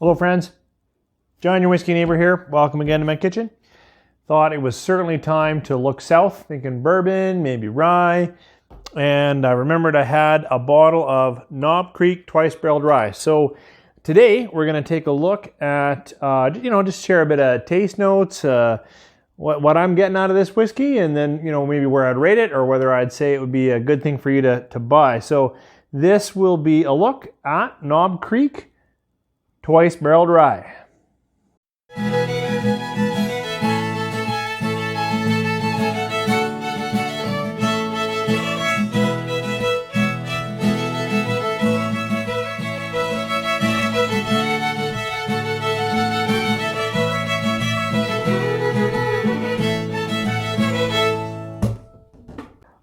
Hello friends, John your whiskey neighbor here. Welcome again to my kitchen. Thought it was certainly time to look south, thinking bourbon, maybe rye. And I remembered I had a bottle of Knob Creek twice barreled rye. So today we're going to take a look at, just share a bit of taste notes, what I'm getting out of this whiskey, and then, maybe where I'd rate it or whether I'd say it would be a good thing for you to buy. So this will be a look at Knob Creek twice barreled rye.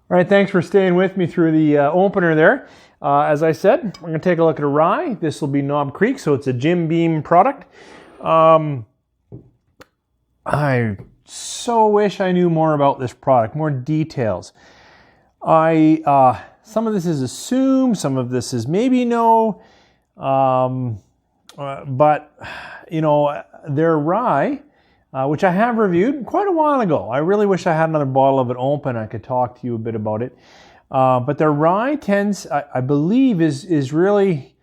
All right, thanks for staying with me through the opener there. As I said, we're going to take a look at a rye. This will be Knob Creek, so it's a Jim Beam product. I so wish I knew more about this product, more details. Some of this is assumed, some of this is maybe no, but their rye, which I have reviewed quite a while ago. I really wish I had another bottle of it open. I could talk to you a bit about it. But their rye tends, I believe, is really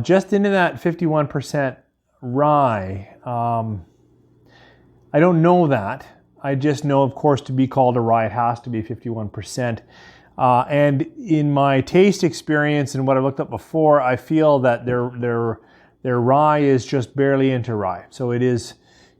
just into that 51% rye. I don't know that. I just know, of course, to be called a rye, it has to be 51%. And in my taste experience and what I looked up before, I feel that their rye is just barely into rye. So it is,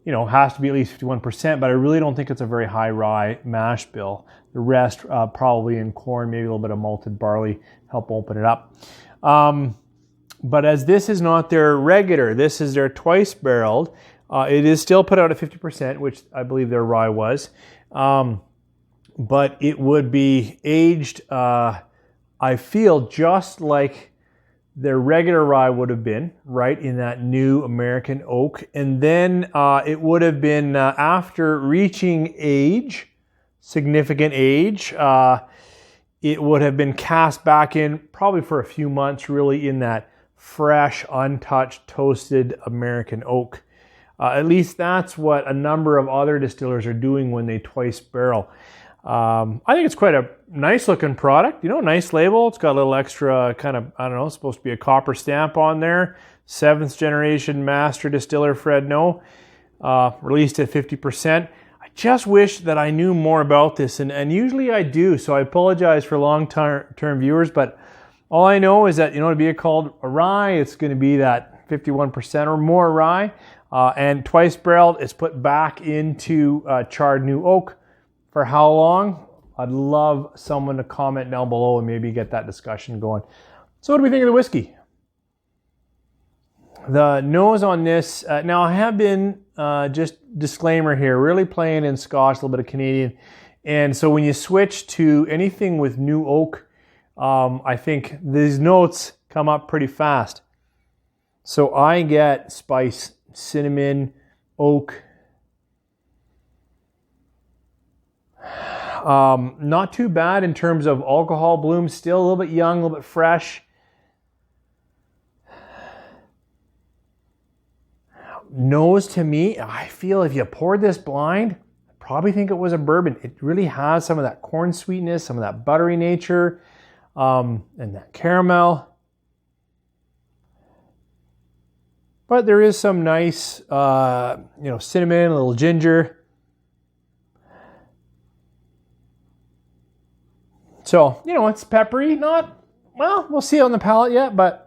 has to be at least 51%, but I really don't think it's a very high rye mash bill. The rest probably in corn, maybe a little bit of malted barley, help open it up. But as this is not their regular, this is their twice barreled, it is still put out at 50%, which I believe their rye was. But it would be aged, I feel, just like their regular rye would have been, right, in that new American oak. And then it would have been after reaching age, significant age, it would have been cast back in probably for a few months, really in that fresh, untouched, toasted American oak. At least that's what a number of other distillers are doing when they twice barrel. I think it's quite a nice looking product, nice label. It's got a little extra kind of, it's supposed to be a copper stamp on there. 7th generation master distiller Fred No, released at 50%. I just wish that I knew more about this, and usually I do, so I apologize for long-term viewers, but all I know is that, to be called a rye, it's going to be that 51% or more rye, and twice barreled, it's put back into charred new oak. For how long? I'd love someone to comment down below and maybe get that discussion going. So what do we think of the whiskey? The nose on this, now I have been, just disclaimer here, really playing in Scotch, a little bit of Canadian. And so when you switch to anything with new oak, I think these notes come up pretty fast. So I get spice, cinnamon, oak. Not too bad in terms of alcohol bloom, still a little bit young, a little bit fresh. Nose to me, I feel if you poured this blind, I probably think it was a bourbon. It really has some of that corn sweetness, some of that buttery nature, and that caramel. But there is some nice, cinnamon, a little ginger. So, it's peppery, we'll see on the palate yet, but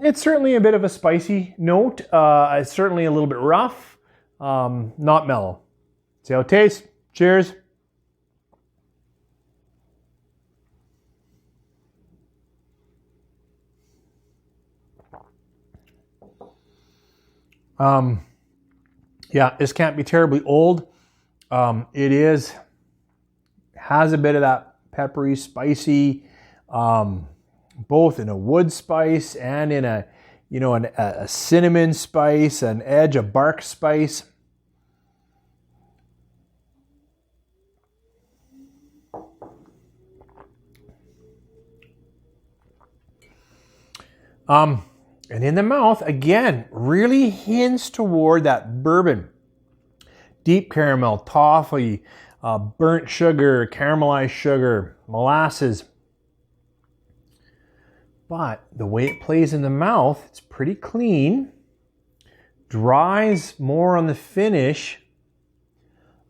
it's certainly a bit of a spicy note. It's certainly a little bit rough, not mellow. See how it tastes. Cheers. This can't be terribly old. It has a bit of that peppery, spicy, both in a wood spice and in a cinnamon spice, an edge, a bark spice. And in the mouth, again, really hints toward that bourbon. Deep caramel, toffee, burnt sugar, caramelized sugar, molasses. But the way it plays in the mouth, it's pretty clean. Dries more on the finish.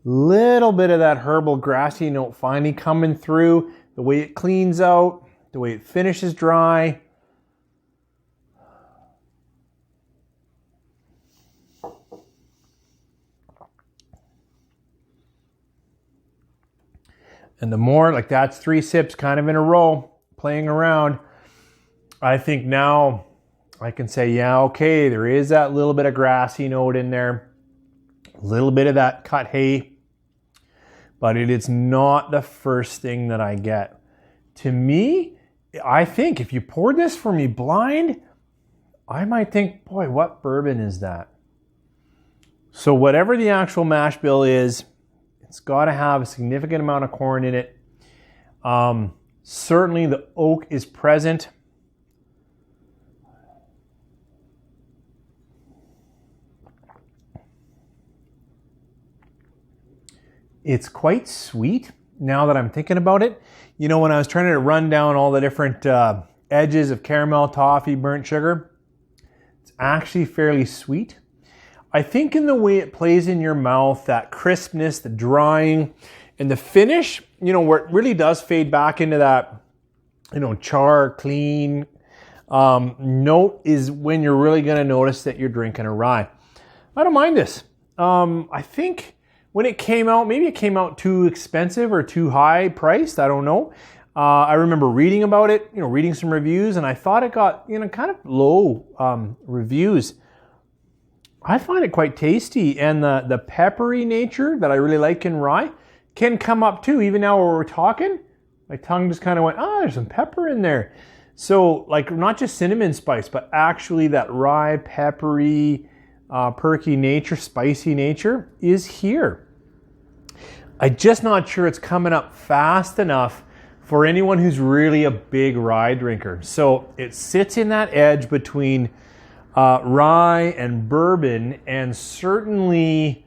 Little bit of that herbal grassy note finally coming through. The way it cleans out, the way it finishes dry. And the more, like that's 3 sips kind of in a row, playing around. I think now I can say, yeah, okay, there is that little bit of grassy note in there. A little bit of that cut hay. But it is not the first thing that I get. To me, I think if you poured this for me blind, I might think, boy, what bourbon is that? So whatever the actual mash bill is, it's got to have a significant amount of corn in it. Certainly the oak is present. It's quite sweet now that I'm thinking about it. You know, when I was trying to run down all the different edges of caramel, toffee, burnt sugar, it's actually fairly sweet. I think in the way it plays in your mouth, that crispness, the drying, and the finish, you know, where it really does fade back into that, you know, char, clean note is when you're really going to notice that you're drinking a rye. I don't mind this. I think when it came out, maybe it came out too expensive or too high priced. I don't know. I remember reading about it, you know, reading some reviews, and I thought it got, you know, kind of low reviews. I find it quite tasty, and the peppery nature that I really like in rye can come up too. Even now where we're talking, my tongue just kind of went, there's some pepper in there. So like not just cinnamon spice, but actually that rye, peppery, perky nature, spicy nature is here. I'm just not sure it's coming up fast enough for anyone who's really a big rye drinker. So it sits in that edge between rye and bourbon, and certainly,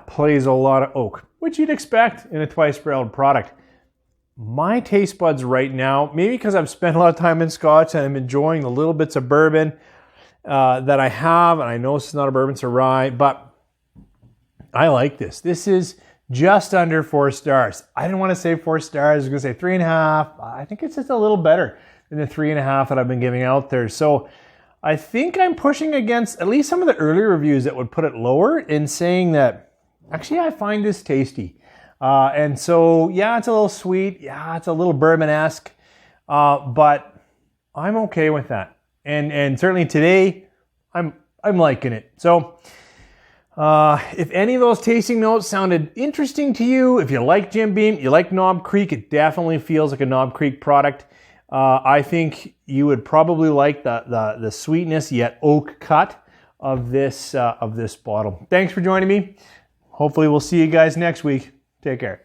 plays a lot of oak, which you'd expect in a twice barreled product. My taste buds right now, maybe because I've spent a lot of time in Scotch and I'm enjoying the little bits of bourbon that I have, and I know this is not a bourbon, it's a rye, but I like this. This is just under 4 stars. I didn't want to say 4 stars. I was going to say 3.5. I think it's just a little better than the 3.5 that I've been giving out there. So I think I'm pushing against at least some of the earlier reviews that would put it lower in saying that actually I find this tasty. And so, yeah, it's a little sweet. Yeah, it's a little bourbon-esque. But I'm okay with that. And certainly today, I'm liking it. So if any of those tasting notes sounded interesting to you, if you like Jim Beam, you like Knob Creek, it definitely feels like a Knob Creek product. I think you would probably like the sweetness yet oak cut of this bottle. Thanks for joining me. Hopefully we'll see you guys next week. Take care.